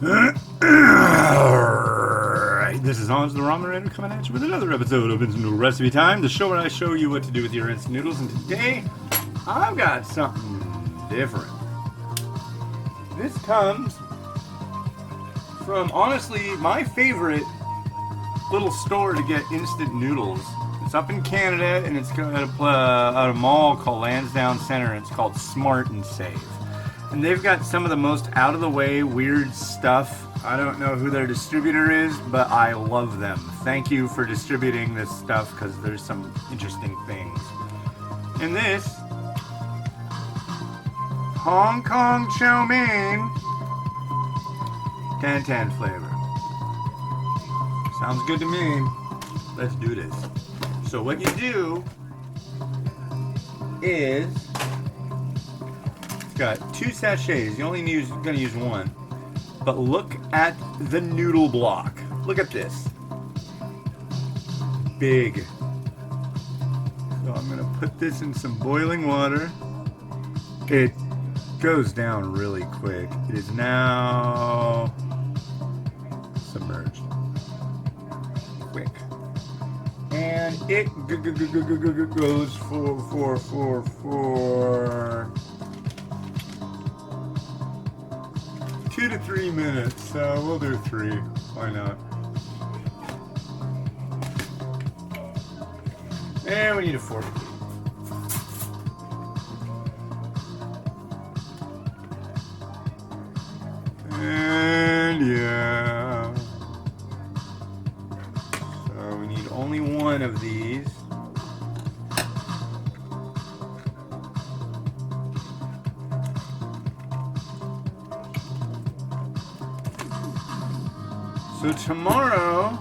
Alright, this is Hans the Ramen Ranger coming at you with another episode of Instant Noodle Recipe Time, the show where I show you what to do with your instant noodles, and today I've got something different. This comes from, honestly, my favorite little store to get instant noodles. It's up in Canada, and it's at a mall called Lansdowne Center, and it's called Smart and Save. And they've got some of the most out-of-the-way, weird stuff. I don't know who their distributor is, but I love them. Thank you for distributing this stuff, because there's some interesting things. And this Hong Kong Chow Mein Tan flavor. Sounds good to me. Let's do this. So what you do is, it's got 2 sachets. You only gonna use one. But look at the noodle block. Look at this. Big. So I'm gonna put this in some boiling water. It goes down really quick. It is now submerged. Quick. And it goes for 2 to 3 minutes. We'll do 3. Why not? And we need a fork. And yeah. So we need only one of these. So tomorrow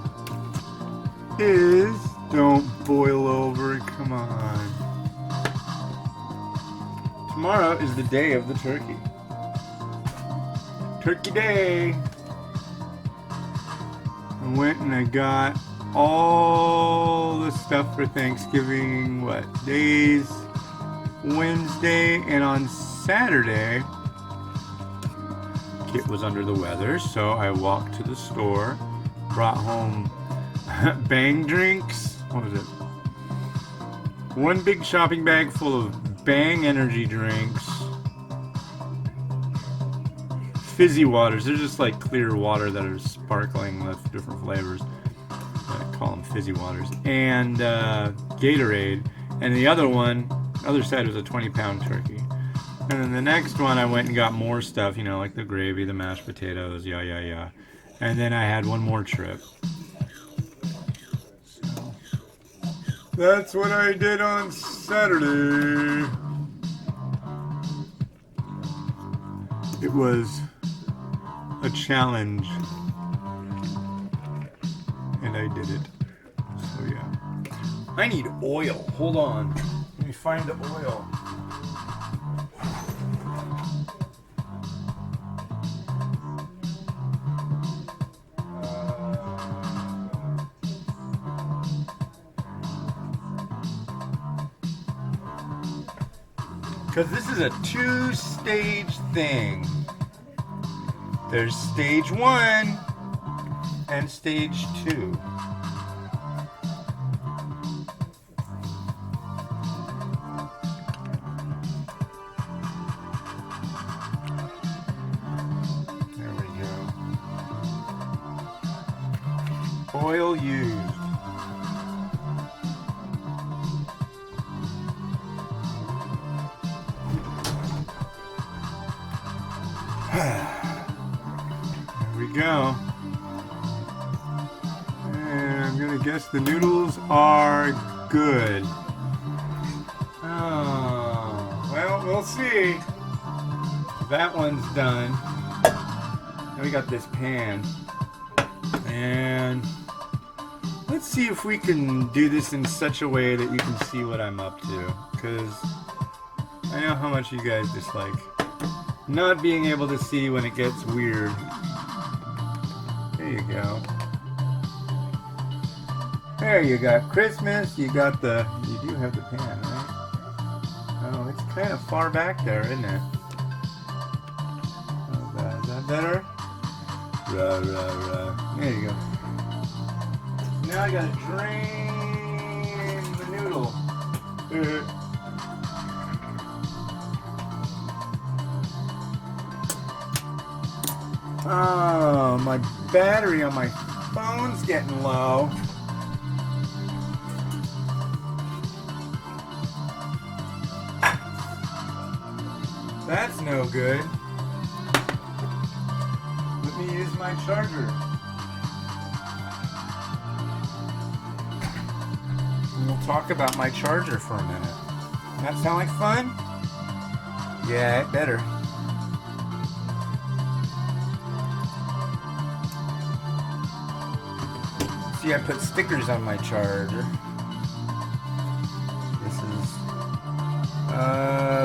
is, don't boil over, come on. Tomorrow is the day of the turkey. Turkey day. I went and I got all the stuff for Thanksgiving, days? Wednesday, and on Saturday, Kit was under the weather, so I walked to the store, brought home Bang drinks. What was it? 1 big shopping bag full of Bang energy drinks. Fizzy waters. They're just like clear water that are sparkling with different flavors. I call them fizzy waters. And Gatorade. And the other side was a 20-pound turkey. And then the next one, I went and got more stuff, like the gravy, the mashed potatoes, yeah. And then I had one more trip. So that's what I did on Saturday. It was a challenge. And I did it. So yeah. I need oil. Hold on. Let me find the oil. Because this is a 2-stage thing. There's stage 1 and stage 2. There we go. Oil used. There we go. And I'm gonna guess the noodles are good. Oh, well, we'll see. That one's done. Now we got this pan. And let's see if we can do this in such a way that you can see what I'm up to. Because I know how much you guys dislike not being able to see when it gets weird. There you go. There you got Christmas. You do have the pan, right? Oh, it's kind of far back there, isn't it? Not bad. Is that better? Rah, rah, rah. There you go. Now I gotta drain the noodle. Oh, my battery on my phone's getting low. That's no good. Let me use my charger. And we'll talk about my charger for a minute. Doesn't that sound like fun? Yeah, it better. See, I put stickers on my charger. This is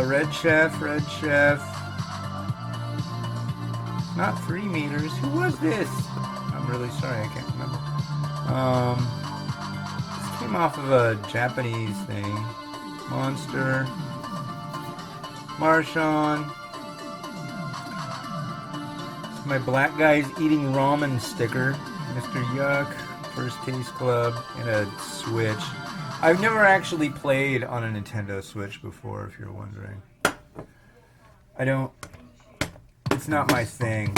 Red Chef. Not 3 meters. Who was this? I'm really sorry, I can't remember. This came off of a Japanese thing. Monster. Marshawn. It's my black guys eating ramen sticker. Mr. Yuck. First Taste Club. And a Switch. I've never actually played on a Nintendo Switch before, if you're wondering. It's not my thing.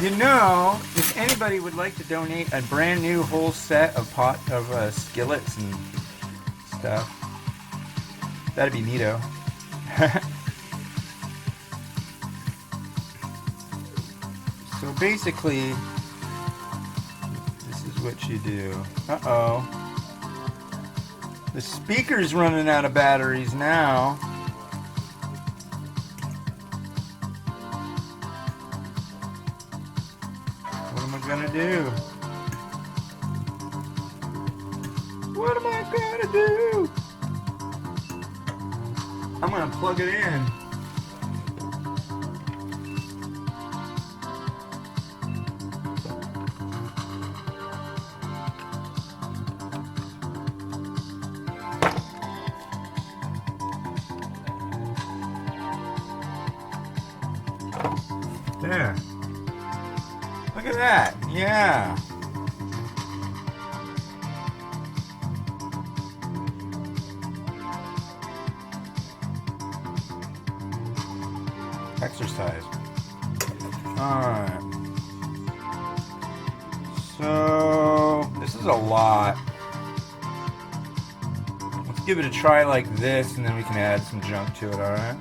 You know, if anybody would like to donate a brand new whole set of skillets and stuff, that'd be neato. So basically, this is what you do. Uh-oh. The speaker's running out of batteries now. Gonna do? What am I gonna do? I'm gonna plug it in. There. Look at that. Yeah. Exercise. Alright. So, this is a lot. Let's give it a try like this, and then we can add some junk to it, alright?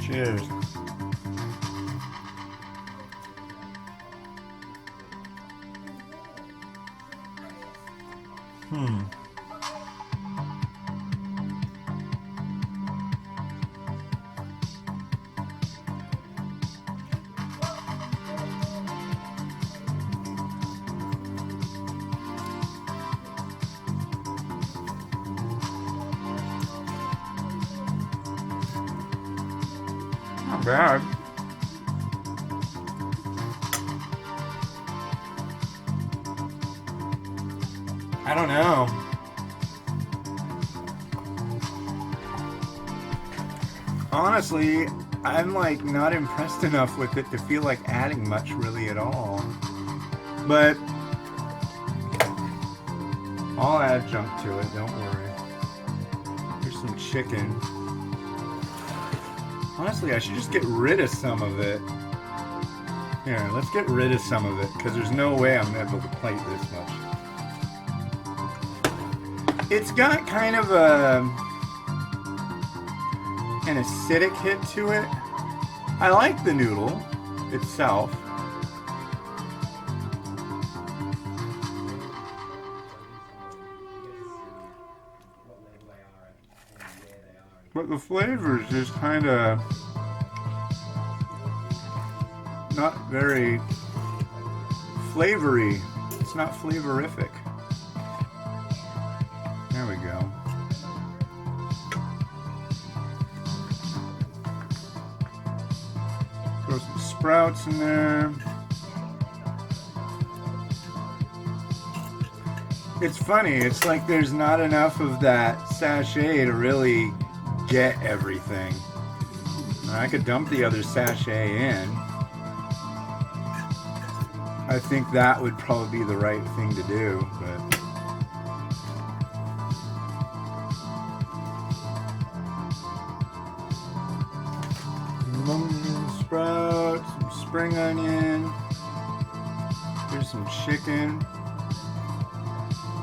Cheers. Not bad. I don't know. Honestly, I'm like not impressed enough with it to feel like adding much really at all. But I'll add junk to it, don't worry. Here's some chicken. Honestly, I should just get rid of some of it. Here, let's get rid of some of it, because there's no way I'm able to plate this much. It's got kind of an acidic hit to it. I like the noodle itself. But the flavor is just kind of not very flavory. It's not flavorific. There we go. Throw some sprouts in there. It's funny, it's like there's not enough of that sachet to really get everything. I could dump the other sachet in. I think that would probably be the right thing to do, but sprouts, some spring onion, here's some chicken.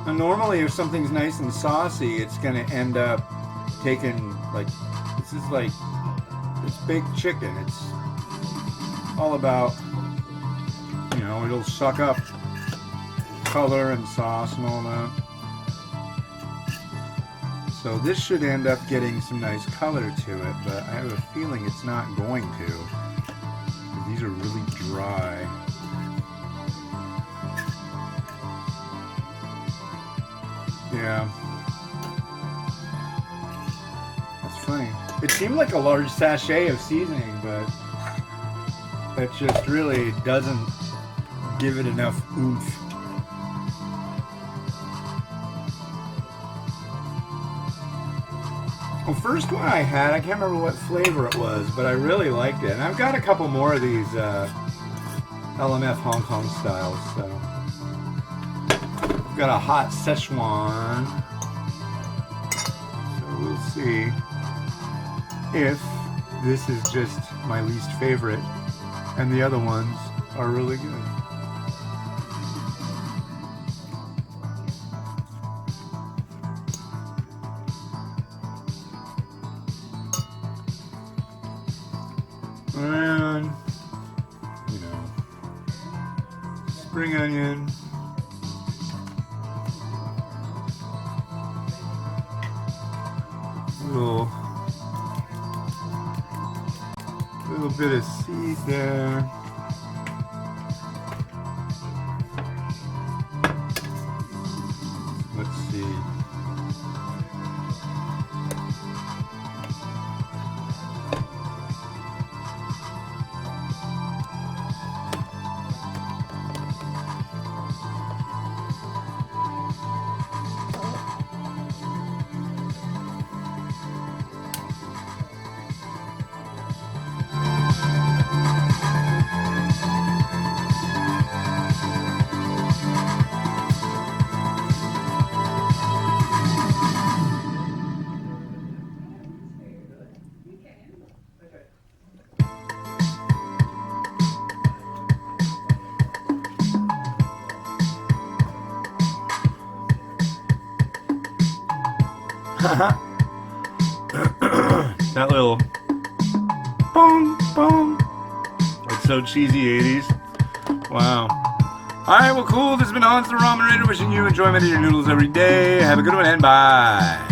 Now normally if something's nice and saucy, it's gonna end up taking, like, this is like, it's baked chicken. It's all about, you know, it'll suck up color and sauce and all that. So this should end up getting some nice color to it, but I have a feeling it's not going to. These are really dry. Yeah. That's funny. It seemed like a large sachet of seasoning, but it just really doesn't give it enough oomph. Well, first one I had, I can't remember what flavor it was, but I really liked it. And I've got a couple more of these LMF Hong Kong styles, so. I've got a hot Szechuan, so we'll see if this is just my least favorite and the other ones are really good. And, you know, spring onion. Little bit of seed there. Let's see. That little boom, boom. It's so cheesy 80s. Wow. Alright, well, cool. This has been Hans the Ramen Raider, wishing you enjoyment of your noodles every day. Have a good one and bye.